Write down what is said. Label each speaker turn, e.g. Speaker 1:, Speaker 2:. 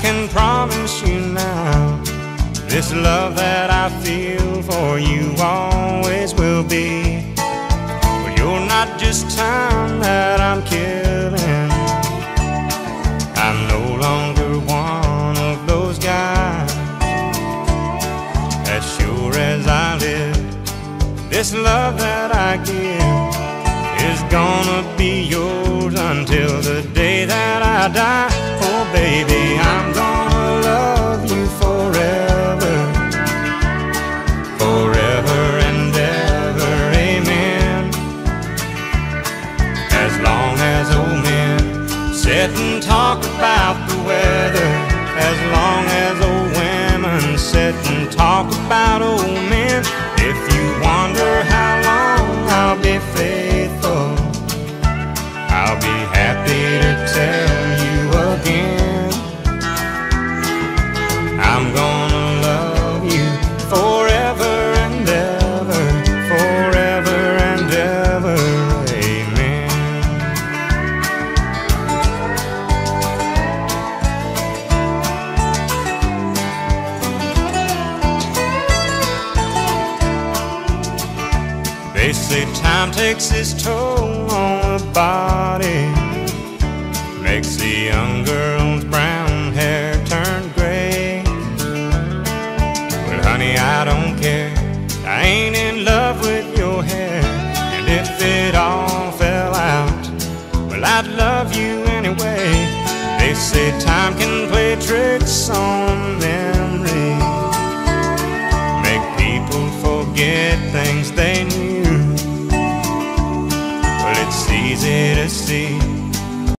Speaker 1: can promise you now, this love that I feel for you always will be. But you're not just time that I'm killing. I'm no longer one of those guys. As sure as I live, this love that I give is gonna be yours until the day that I die. Oh baby, I'm gonna love you forever, forever and ever, amen. As long as old men sit and talk about the weather, as long as old women sit and talk about old men. If you wonder how long I'll be faithful, I'll be happy to tell you again. I'm gonna love you forever and ever, forever and ever, amen. They say time takes its toll on the body, makes the young girl's brown hair turn gray. Well honey, I don't care, I ain't in love with your hair. And if it all fell out, well I'd love you anyway. They say time can play tricks on memory, make people forget things they knew. Well, it's easy to see